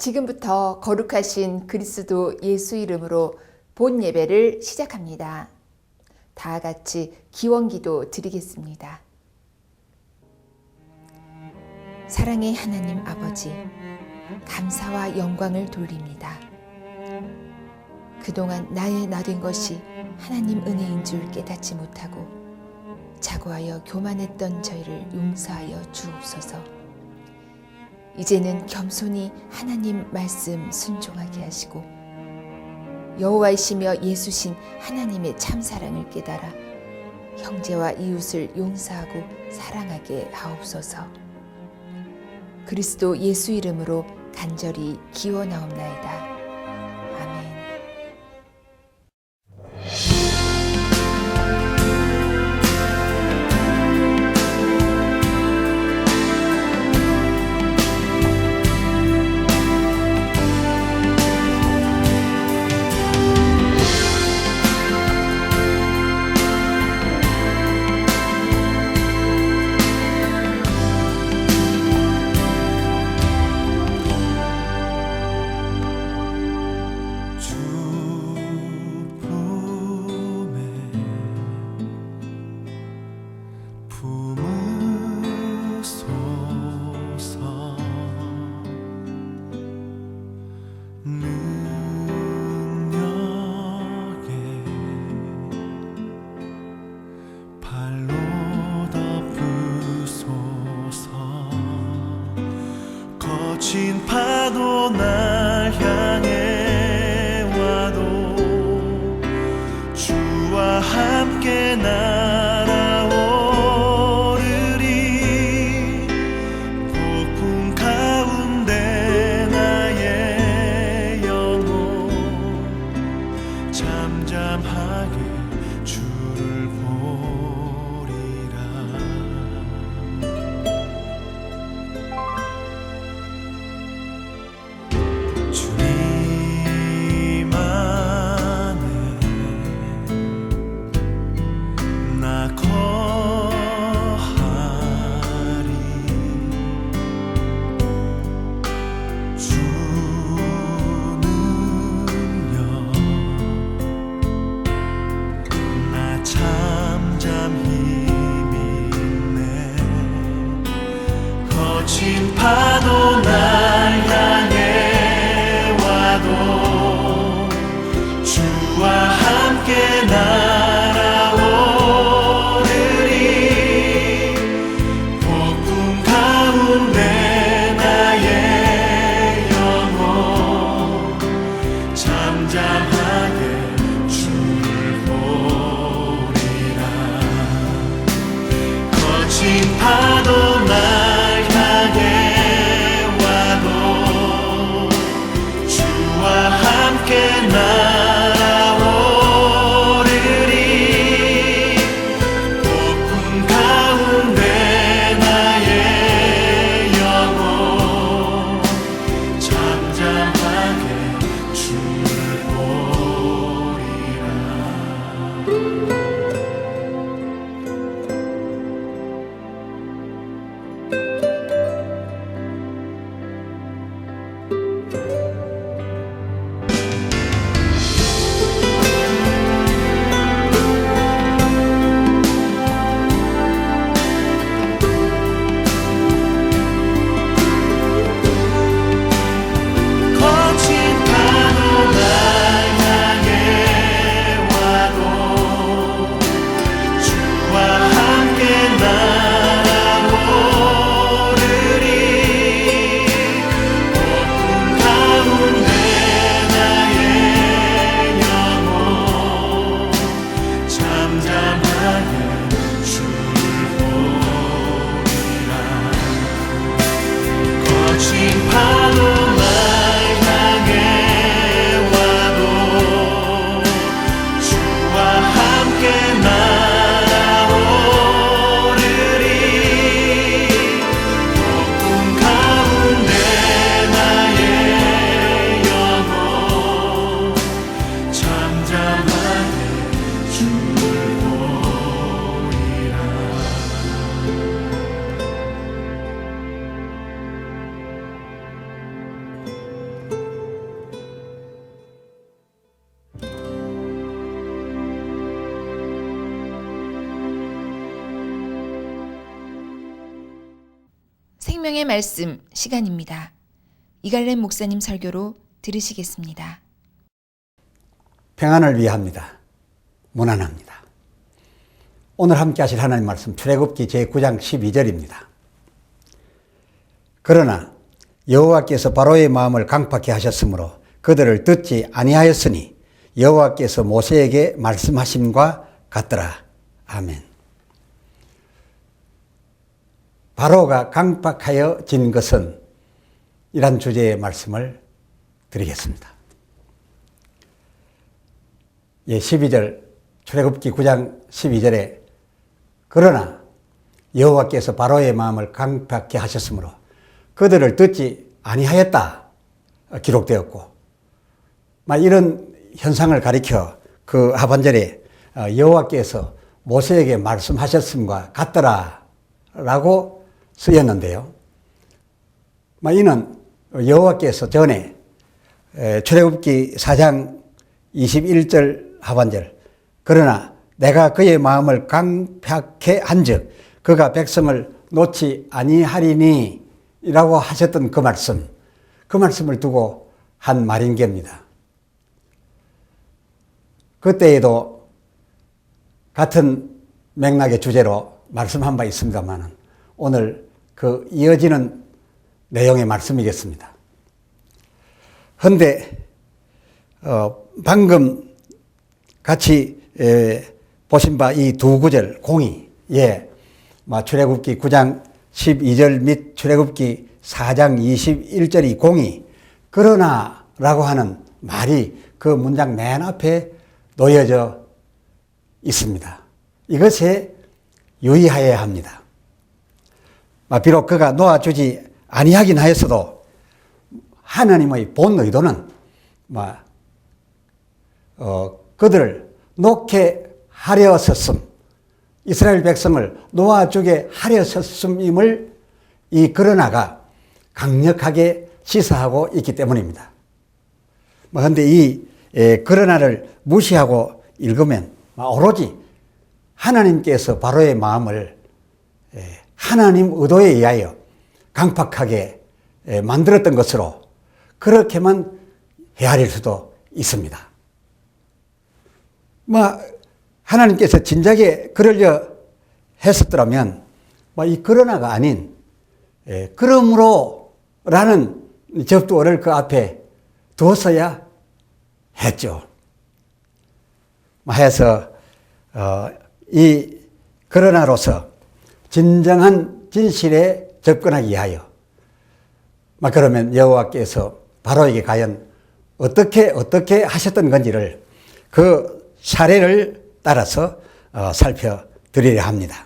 지금부터 거룩하신 그리스도 예수 이름으로 본 예배를 시작합니다. 다 같이 기원기도 드리겠습니다. 사랑의 하나님 아버지, 감사와 영광을 돌립니다. 그동안 나의 나된 것이 하나님 은혜인 줄 깨닫지 못하고 자고하여 교만했던 저희를 용서하여 주옵소서. 이제는 겸손히 하나님 말씀 순종하게 하시고 여호와이시며 예수신 하나님의 참사랑을 깨달아 형제와 이웃을 용서하고 사랑하게 하옵소서. 그리스도 예수 이름으로 간절히 기원하옵나이다. 아멘. 거친 파도 날 향해 와도 주와 함께 날아오르리. 폭풍 가운데 나의 영혼 잠잠하게 주를 보리라. 주님 안에 나 거하리. 주 능력 나 잠잠 힘있네. 거친 파도 날 향해 와도 주와 함께 날아오르리. 폭풍 가운데 나의 영혼 잠잠하게 주를 보리라. 거친 파도 날 향해 와도 주와 함께 날아오르리. 폭풍 가운데 나의 영혼 잠잠하게 주를 보리라. 생명의 말씀 시간입니다. 이갈렘 목사님 설교로 들으시겠습니다. 평안을 위합니다. 무난합니다. 오늘 함께 하실 하나님 말씀 출애굽기 제9장 12절입니다. 그러나 여호와께서 바로의 마음을 강팍케 하셨으므로 그들을 듣지 아니하였으니 여호와께서 모세에게 말씀하심과 같더라. 아멘. 바로가 강팍하여진 것은 이란 주제의 말씀을 드리겠습니다. 12절 출애굽기 9장 12절에 그러나 여호와께서 바로의 마음을 강팍케 하셨으므로 그들을 듣지 아니하였다 기록되었고 이런 현상을 가리켜 그 하반절에 여호와께서 모세에게 말씀하셨음과 같더라 라고 쓰였는데요. 이는 여호와께서 전에 출애굽기 4장 21절 하반절 그러나 내가 그의 마음을 강팍케 한즉 그가 백성을 놓지 아니하리니 라고 하셨던 그 말씀을 두고 한 말인 겁니다. 그때에도 같은 맥락의 주제로 말씀한 바 있습니다만 오늘 그 이어지는 내용의 말씀이겠습니다. 그런데 방금 같이 보신 바 이 두 구절 공이 출애굽기 9장 12절 및 출애굽기 4장 21절이 공이 그러나 라고 하는 말이 그 문장 맨 앞에 놓여져 있습니다. 이것에 유의하여야 합니다. 비록 그가 놓아주지 아니하긴 하였어도 하나님의 본 의도는 그들을 놓게 하려었음, 이스라엘 백성을 놓아주게 하려었음임을 이 그러나가 강력하게 시사하고 있기 때문입니다. 그런데 이 그러나를 무시하고 읽으면 오로지 하나님께서 바로의 마음을 하나님 의도에 의하여 강팍하게 만들었던 것으로 그렇게만 헤아릴 수도 있습니다. 하나님께서 진작에 그러려 했었더라면 이 그러나가 아닌 그러므로 라는 접두어를 그 앞에 두었어야 했죠. 해서 이 그러나로서 진정한 진실에 접근하기 위하여 그러면 여호와께서 바로에게 과연 어떻게 하셨던 건지를 그 사례를 따라서 살펴드리려 합니다.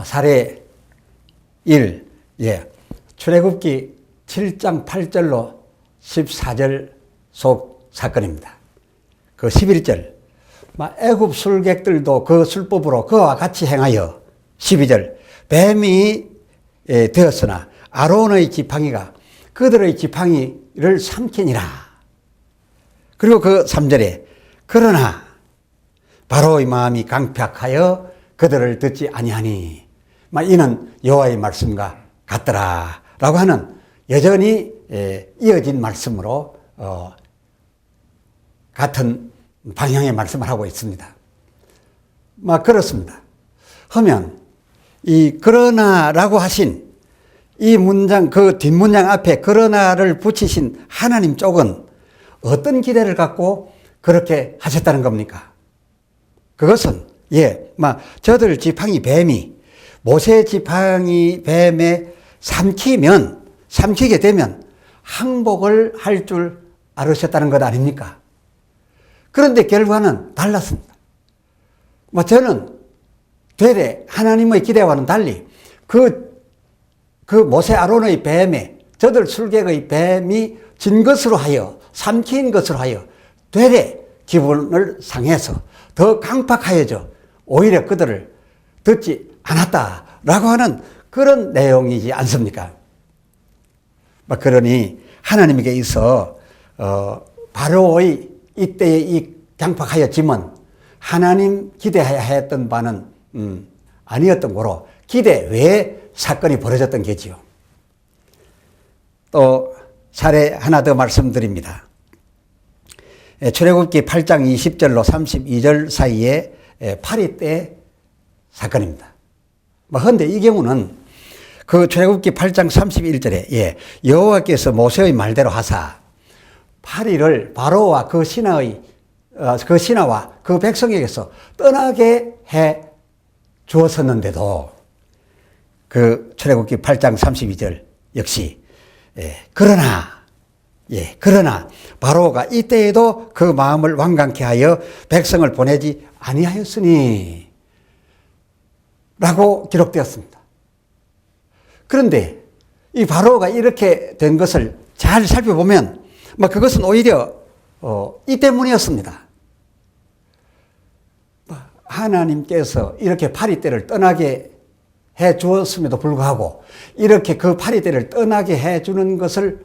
사례 1, 출애굽기 7장 8절로 14절 속 사건입니다. 그 11절, 애굽 술객들도 그 술법으로 그와 같이 행하여 12절, 뱀이 되었으나 아론의 지팡이가 그들의 지팡이를 삼키니라. 그리고 그 3절에 그러나 바로의 마음이 강팍하여 그들을 듣지 아니하니 이는 여호와의 말씀과 같더라 라고 하는 여전히 이어진 말씀으로 같은 방향의 말씀을 하고 있습니다. 그렇습니다. 하면 이 그러나라고 하신 이 문장 그 뒷문장 앞에 그러나를 붙이신 하나님 쪽은 어떤 기대를 갖고 그렇게 하셨다는 겁니까? 그것은 저들 지팡이 뱀이 모세 지팡이 뱀에 삼키게 되면 항복을 할 줄 알으셨다는 것 아닙니까? 그런데 결과는 달랐습니다. 저는 되레 하나님의 기대와는 달리 그 모세 아론의 뱀에 저들 술객의 뱀이 진 것으로 하여 삼킨 것으로 하여 되레 기분을 상해서 더 강팍하여져 오히려 그들을 듣지 않았다라고 하는 그런 내용이지 않습니까? 그러니 하나님에게 있어 바로의 이때의 이 강팍하여짐은 하나님 기대해야 했던 바는 아니었던 거로 기대 외에 사건이 벌어졌던 게지요. 또 사례 하나 더 말씀드립니다. 출애굽기 8장 20절로 32절 사이에 파리 때 사건입니다. 그런데 이 경우는 그 출애굽기 8장 31절에 여호와께서 모세의 말대로 하사 파리를 바로와 그 신하와 그 백성에게서 떠나게 해 주었었는데도 그 출애굽기 8장 32절 역시 그러나 바로가 이때에도 그 마음을 완강케 하여 백성을 보내지 아니하였으니 라고 기록되었습니다. 그런데 이 바로가 이렇게 된 것을 잘 살펴보면 그것은 오히려 이 때문이었습니다. 하나님께서 이렇게 파리떼를 떠나게 해 주었음에도 불구하고 이렇게 그 파리떼를 떠나게 해 주는 것을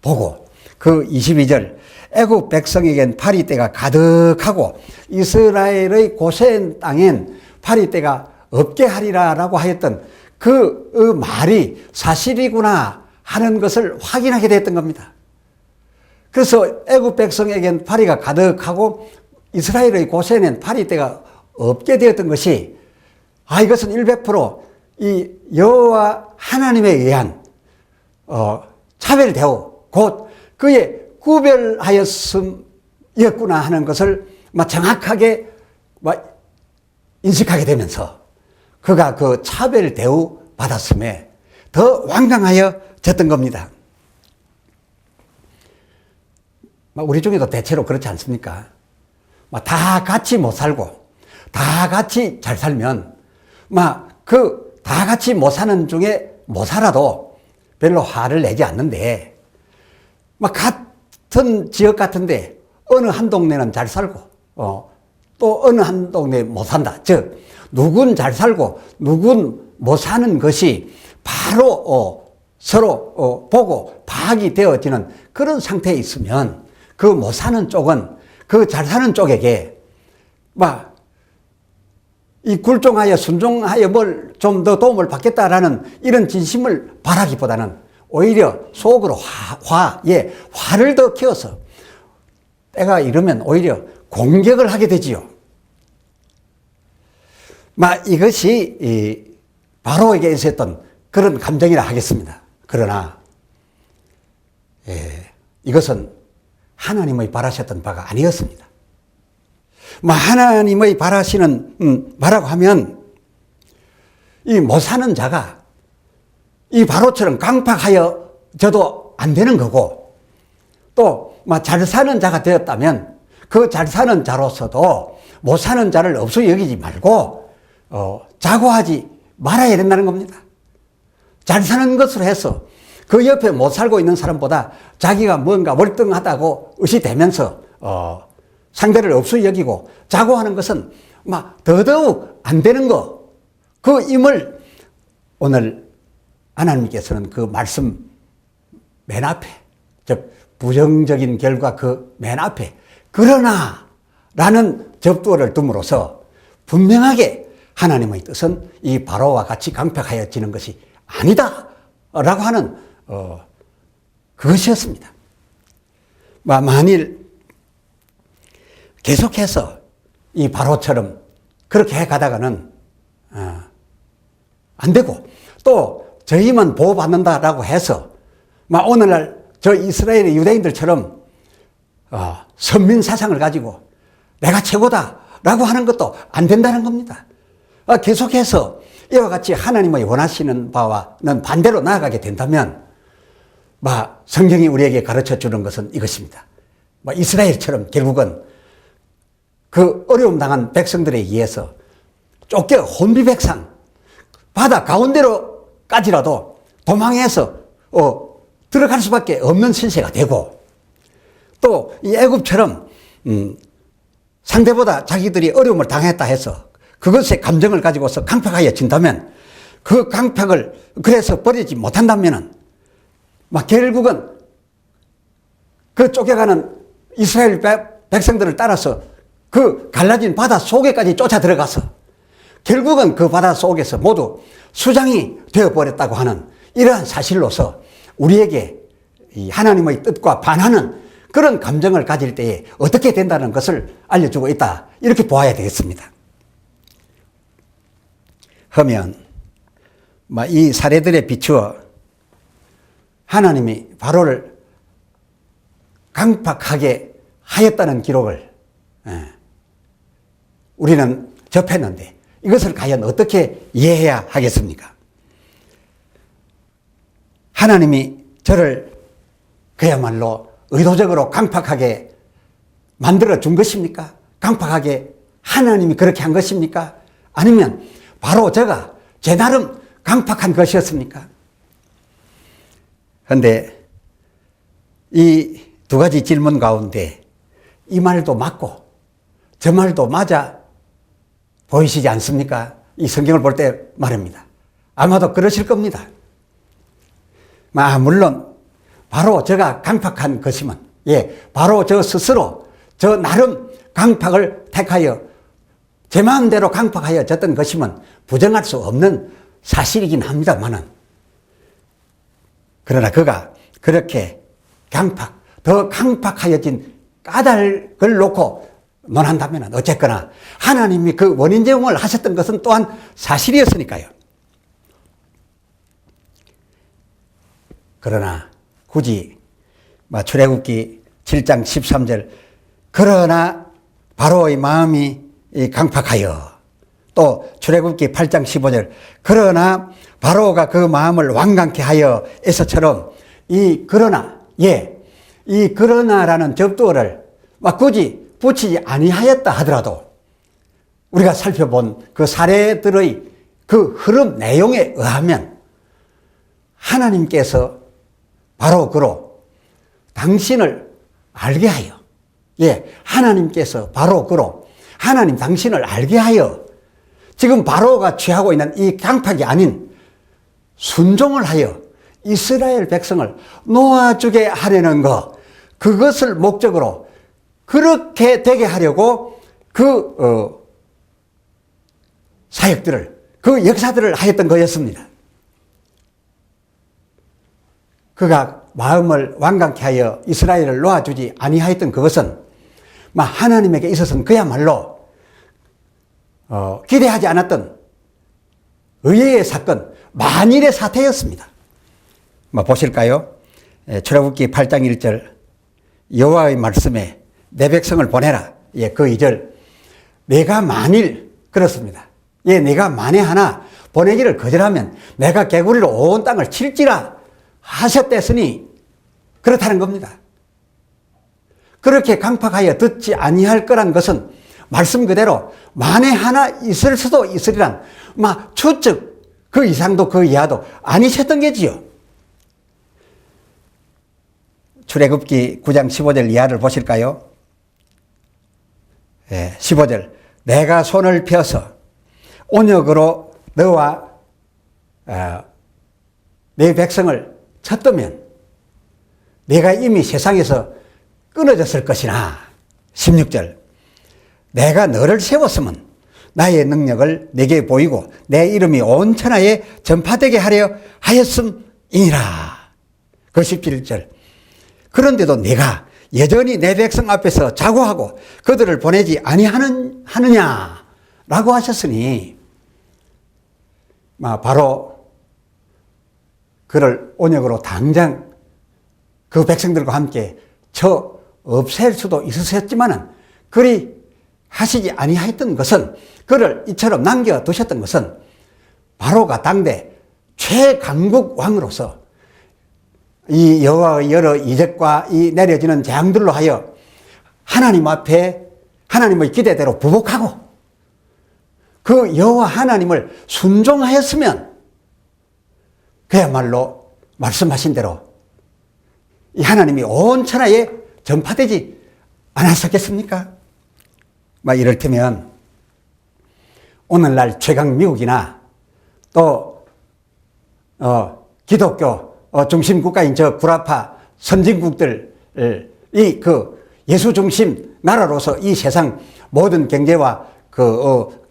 보고 그 22절 애굽 백성에겐 파리떼가 가득하고 이스라엘의 고센 땅엔 파리떼가 없게 하리라라고 하였던 그 말이 사실이구나 하는 것을 확인하게 됐던 겁니다. 그래서 애굽 백성에겐 파리가 가득하고 이스라엘의 고센엔 파리떼가 없게 되었던 것이 이것은 100% 여호와 하나님에 의한 차별 대우 곧 그의 구별하였음이었구나 하는 것을 정확하게 인식하게 되면서 그가 그 차별 대우 받았음에 더 완강하여졌던 겁니다. 우리 중에도 대체로 그렇지 않습니까? 다 같이 못 살고 다 같이 잘 살면 그 다 같이 못 사는 중에 못 살아도 별로 화를 내지 않는데 같은 지역 같은데 어느 한 동네는 잘 살고 또 어느 한 동네 못 산다. 즉 누군 잘 살고 누군 못 사는 것이 바로 서로 보고 파악이 되어지는 그런 상태에 있으면 그 못 사는 쪽은 그 잘 사는 쪽에게 이 굴종하여 순종하여 뭘 좀 더 도움을 받겠다라는 이런 진심을 바라기보다는 오히려 속으로 화를 더 키워서 때가 이르면 오히려 공격을 하게 되지요. 이것이 바로에게 있었던 그런 감정이라 하겠습니다. 그러나 이것은 하나님의 바라셨던 바가 아니었습니다. 하나님의 바라시는 바라고 하면 이 못 사는 자가 이 바로처럼 강팍하여져도 안 되는 거고 또 잘 사는 자가 되었다면 그 잘 사는 자로서도 못 사는 자를 없이 여기지 말고 자고하지 말아야 된다는 겁니다. 잘 사는 것으로 해서 그 옆에 못 살고 있는 사람보다 자기가 뭔가 월등하다고 의시되면서 상대를 없이 여기고 자고하는 것은 더더욱 안 되는 거. 그 임을 오늘 하나님께서는 그 말씀 맨 앞에, 즉 부정적인 결과 그 맨 앞에 그러나 라는 접두어를 둠으로써 분명하게 하나님의 뜻은 이 바로와 같이 강팍하여지는 것이 아니다 라고 하는 그것이었습니다. 만일 계속해서 이 바로처럼 그렇게 해가다가는 안 되고 또 저희만 보호받는다라고 해서 오늘날 저 이스라엘의 유대인들처럼 선민 사상을 가지고 내가 최고다라고 하는 것도 안 된다는 겁니다. 계속해서 이와 같이 하나님의 원하시는 바와는 반대로 나아가게 된다면 성경이 우리에게 가르쳐 주는 것은 이것입니다. 이스라엘처럼 결국은 그 어려움 당한 백성들에 의해서 쫓겨 혼비백산 바다 가운데로까지라도 도망해서 들어갈 수밖에 없는 신세가 되고 또 이 애굽처럼 상대보다 자기들이 어려움을 당했다 해서 그것의 감정을 가지고서 강팍하여진다면 그 강팍을 그래서 버리지 못한다면은 결국은 그 쫓겨가는 이스라엘 백성들을 따라서 그 갈라진 바다 속에까지 쫓아 들어가서 결국은 그 바다 속에서 모두 수장이 되어버렸다고 하는 이러한 사실로서 우리에게 이 하나님의 뜻과 반하는 그런 감정을 가질 때에 어떻게 된다는 것을 알려주고 있다. 이렇게 보아야 되겠습니다. 하면 이 사례들에 비추어 하나님이 바로를 강팍하게 하였다는 기록을 우리는 접했는데 이것을 과연 어떻게 이해해야 하겠습니까? 하나님이 저를 그야말로 의도적으로 강팍하게 만들어 준 것입니까? 강팍하게 하나님이 그렇게 한 것입니까? 아니면 바로 제가 제 나름 강팍한 것이었습니까? 그런데 이 두 가지 질문 가운데 이 말도 맞고 저 말도 맞아 보이시지 않습니까? 이 성경을 볼 때 말입니다. 아마도 그러실 겁니다. 물론 바로 제가 강팍한 것이면 바로 저 스스로 저 나름 강팍을 택하여 제 마음대로 강팍하여 졌던 것이면 부정할 수 없는 사실이긴 합니다만은 그러나 그가 그렇게 더 강팍하여진 까닭을 놓고 논한다면 어쨌거나 하나님이 그 원인 제공을 하셨던 것은 또한 사실이었으니까요. 그러나 굳이 출애굽기 7장 13절 그러나 바로의 마음이 강팍하여 또 출애굽기 8장 15절 그러나 바로가 그 마음을 완강케 하여 에서처럼 이 그러나라는 접두어를 굳이 붙이지 아니하였다 하더라도 우리가 살펴본 그 사례들의 그 흐름 내용에 의하면 하나님께서 바로 그로 당신을 알게 하여 하나님께서 바로 그로 하나님 당신을 알게 하여 지금 바로가 취하고 있는 이 강팍이 아닌 순종을 하여 이스라엘 백성을 놓아주게 하려는 그것을 목적으로 그렇게 되게 하려고 그 사역들을 그 역사들을 하였던 거였습니다. 그가 마음을 완강케 하여 이스라엘을 놓아주지 아니하였던 그것은 하나님에게 있어서는 그야말로 기대하지 않았던 의외의 사건, 만일의 사태였습니다. 보실까요? 출애굽기 8장 1절 여호와의 말씀에 내 백성을 보내라. 그 2절 내가 만일 그렇습니다. 내가 만에 하나 보내기를 거절하면 내가 개구리로 온 땅을 칠지라 하셨댔으니 그렇다는 겁니다. 그렇게 강팍하여 듣지 아니할 거란 것은 말씀 그대로 만에 하나 있을 수도 있으리란 추측 그 이상도 그 이하도 아니셨던 게지요. 출애굽기 9장 15절 이하를 보실까요? 15절 내가 손을 펴서 온역으로 너와 내 백성을 쳤다면 내가 이미 세상에서 끊어졌을 것이나 16절 내가 너를 세웠으면 나의 능력을 내게 보이고 내 이름이 온 천하에 전파되게 하려 하였음이니라. 그 17절 그런데도 내가 여전히 내 백성 앞에서 자고하고 그들을 보내지 아니하느냐라고 하셨으니 바로 그를 온역으로 당장 그 백성들과 함께 쳐 없앨 수도 있으셨지만은 그리 하시지 아니하였던 것은 그를 이처럼 남겨두셨던 것은 바로가 당대 최강국 왕으로서 이 여호와의 여러 이적과 이 내려지는 재앙들로 하여 하나님 앞에 하나님의 기대대로 부복하고 그 여호와 하나님을 순종하였으면 그야말로 말씀하신 대로 이 하나님이 온 천하에 전파되지 않았었겠습니까? 이를테면 오늘날 최강 미국이나 또 기독교 중심 국가인 저 구라파 선진국들 이 그 예수 중심 나라로서 이 세상 모든 경제와 주도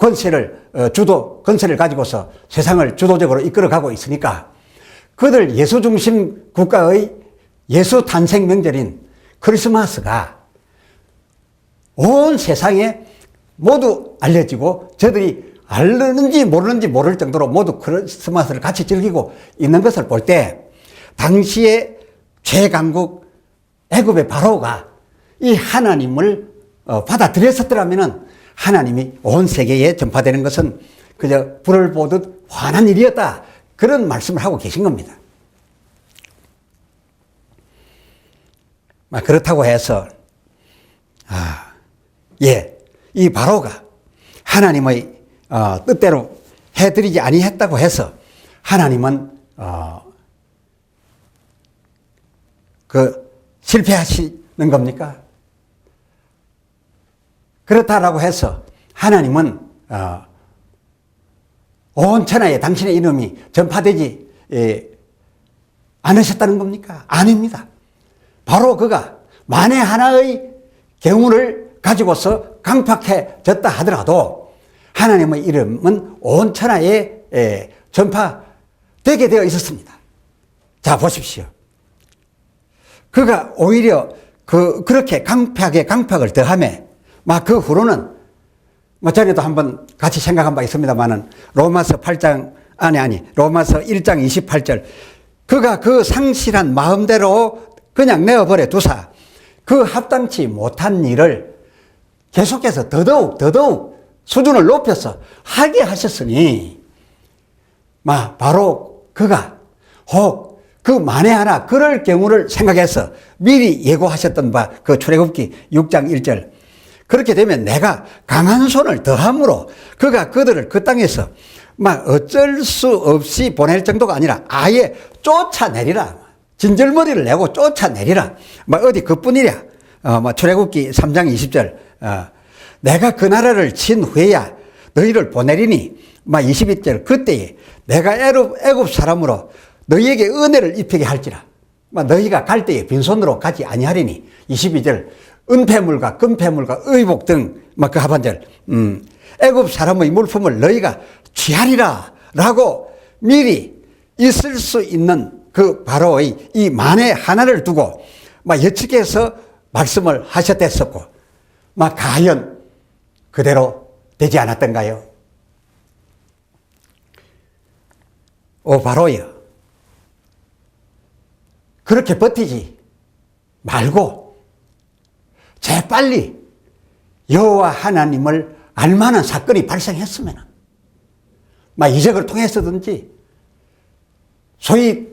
권세를 가지고서 세상을 주도적으로 이끌어가고 있으니까 그들 예수 중심 국가의 예수 탄생 명절인 크리스마스가 온 세상에 모두 알려지고 저들이 알는지 모르는지 모를 정도로 모두 크리스마스를 같이 즐기고 있는 것을 볼 때 당시에 최강국 애굽의 바로가 이 하나님을 받아들였었더라면 하나님이 온 세계에 전파되는 것은 그저 불을 보듯 환한 일이었다. 그런 말씀을 하고 계신 겁니다. 그렇다고 해서 이 바로가 하나님의 뜻대로 해드리지 아니했다고 해서 하나님은 실패하시는 겁니까? 그렇다라고 해서 하나님은 온 천하에 당신의 이름이 전파되지 않으셨다는 겁니까? 아닙니다. 바로 그가 만에 하나의 경우를 가지고서 강팍해졌다 하더라도 하나님의 이름은 온 천하에 전파되게 되어 있었습니다. 자, 보십시오. 그가 오히려 그렇게 강팍을 더하며 그 후로는 전에도 한번 같이 생각한 바 있습니다만은 로마서 1장 28절 그가 그 상실한 마음대로 그냥 내어버려 두사 그 합당치 못한 일을 계속해서 더더욱 수준을 높여서 하게 하셨으니 바로 그가 혹 그 만에 하나 그럴 경우를 생각해서 미리 예고하셨던 바 그 출애굽기 6장 1절 그렇게 되면 내가 강한 손을 더함으로 그가 그들을 그 땅에서 어쩔 수 없이 보낼 정도가 아니라 아예 쫓아내리라. 진절머리를 내고 쫓아내리라. 어디 그뿐이랴. 출애굽기 3장 20절 내가 그 나라를 친 후에야 너희를 보내리니 22절 그때에 내가 애굽 사람으로 너희에게 은혜를 입히게 할지라. 너희가 갈 때에 빈손으로 가지 아니하리니 22절 은폐물과 금폐물과 의복 등 그 하반절 애굽 사람의 물품을 너희가 취하리라 라고 미리 있을 수 있는 그 바로의 이 만에 하나를 두고 예측해서 말씀을 하셨댔었고 과연 그대로 되지 않았던가요? 오 바로여 그렇게 버티지 말고 재빨리 여호와 하나님을 알만한 사건이 발생했으면 이적을 통해서든지 소위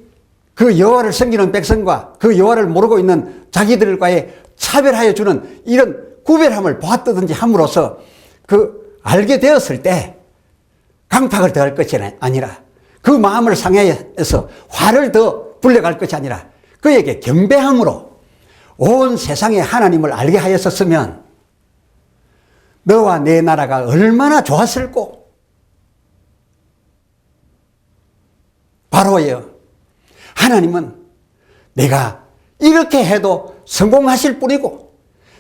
그 여호와를 섬기는 백성과 그 여호와를 모르고 있는 자기들과의 차별하여 주는 이런 구별함을 보았다든지 함으로써 알게 되었을 때 강팍을 더할 것이 아니라 그 마음을 상해서 화를 더 불려갈 것이 아니라 그에게 경배함으로 온 세상에 하나님을 알게 하였었으면 너와 내 나라가 얼마나 좋았을꼬. 바로예요. 하나님은 내가 이렇게 해도 성공하실 뿐이고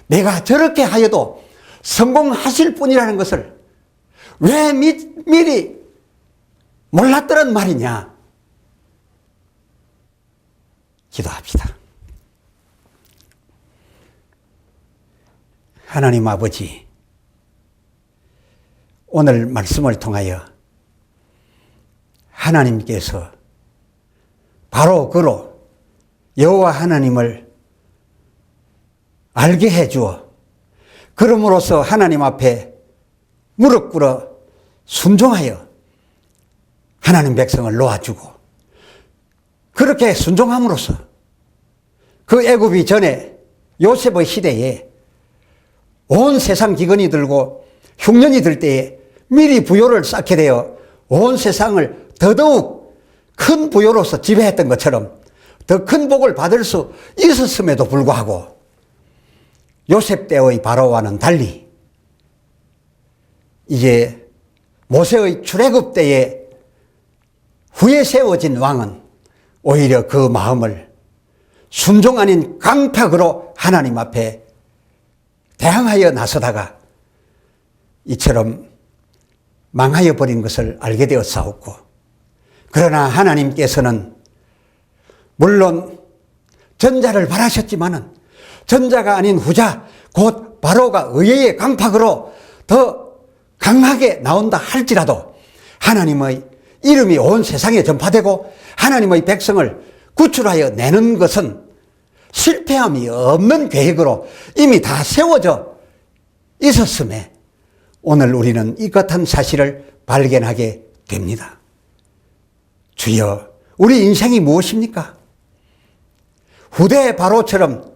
내가 저렇게 하여도 성공하실 뿐이라는 것을 왜 미리 몰랐더란 말이냐. 기도합시다. 하나님 아버지, 오늘 말씀을 통하여 하나님께서 바로 그로 여호와 하나님을 알게 해주어 그럼으로써 하나님 앞에 무릎 꿇어 순종하여 하나님 백성을 놓아주고 그렇게 순종함으로써 그 애굽이 전에 요셉의 시대에 온 세상 기근이 들고 흉년이 들 때에 미리 부요를 쌓게 되어 온 세상을 더더욱 큰 부요로서 지배했던 것처럼 더 큰 복을 받을 수 있었음에도 불구하고 요셉 때의 바로와는 달리 이제 모세의 출애굽 때에 후에 세워진 왕은 오히려 그 마음을 순종 아닌 강팍으로 하나님 앞에 대항하여 나서다가 이처럼 망하여 버린 것을 알게 되었사옵고, 그러나 하나님께서는 물론 전자를 바라셨지만은 전자가 아닌 후자, 곧 바로가 의회의 강팍으로 더 강하게 나온다 할지라도 하나님의 이름이 온 세상에 전파되고 하나님의 백성을 구출하여 내는 것은 실패함이 없는 계획으로 이미 다 세워져 있었음에 오늘 우리는 이 같은 사실을 발견하게 됩니다. 주여, 우리 인생이 무엇입니까? 후대 바로처럼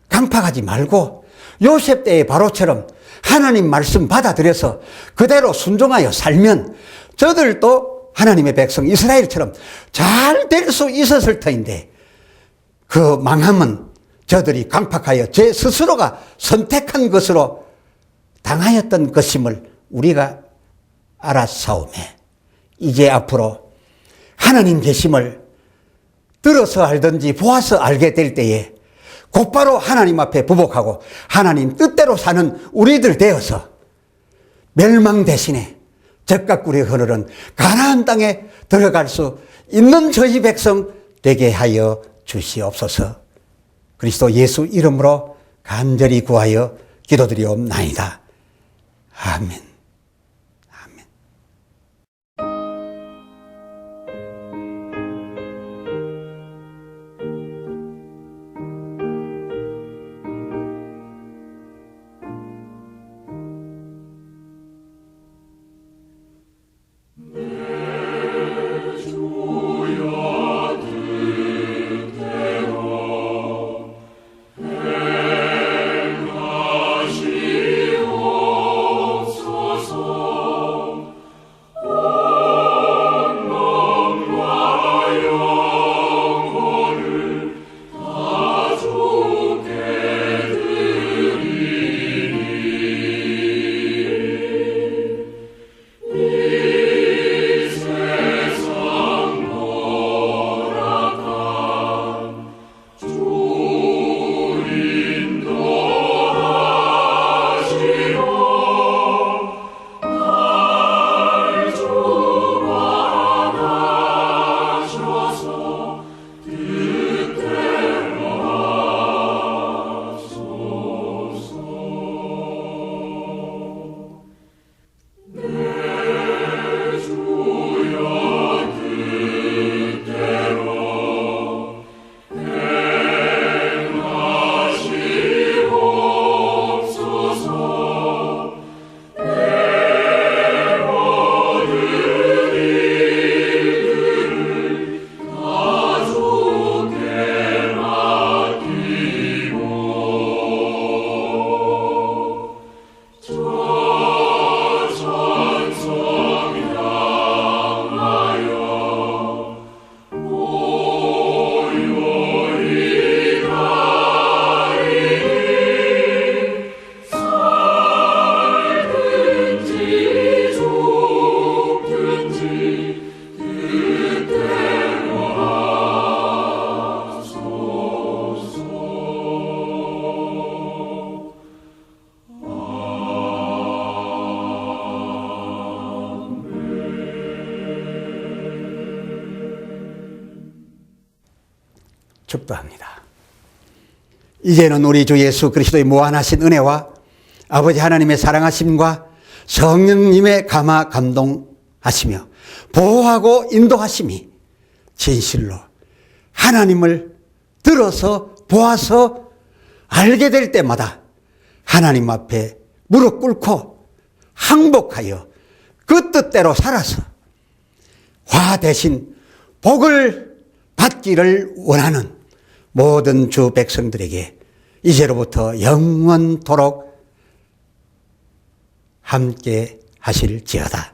강팍하지 말고 요셉 때의 바로처럼 하나님 말씀 받아들여서 그대로 순종하여 살면 저들도 하나님의 백성 이스라엘처럼 잘 될 수 있었을 터인데, 그 망함은 저들이 강팍하여 제 스스로가 선택한 것으로 당하였던 것임을 우리가 알았사오매, 이제 앞으로 하나님 계심을 들어서 알든지 보아서 알게 될 때에 곧바로 하나님 앞에 부복하고 하나님 뜻대로 사는 우리들 되어서 멸망 대신에 젖과 꿀이 흐르는 가나안 땅에 들어갈 수 있는 저희 백성 되게 하여 주시옵소서. 그리스도 예수 이름으로 간절히 구하여 기도드리옵나이다. 아멘. 축도합니다. 이제는 우리 주 예수 그리스도의 무한하신 은혜와 아버지 하나님의 사랑하심과 성령님의 감화 감동하시며 보호하고 인도하심이 진실로 하나님을 들어서 보아서 알게 될 때마다 하나님 앞에 무릎 꿇고 항복하여 그 뜻대로 살아서 화 대신 복을 받기를 원하는 모든 주 백성들에게 이제로부터 영원토록 함께 하실지어다.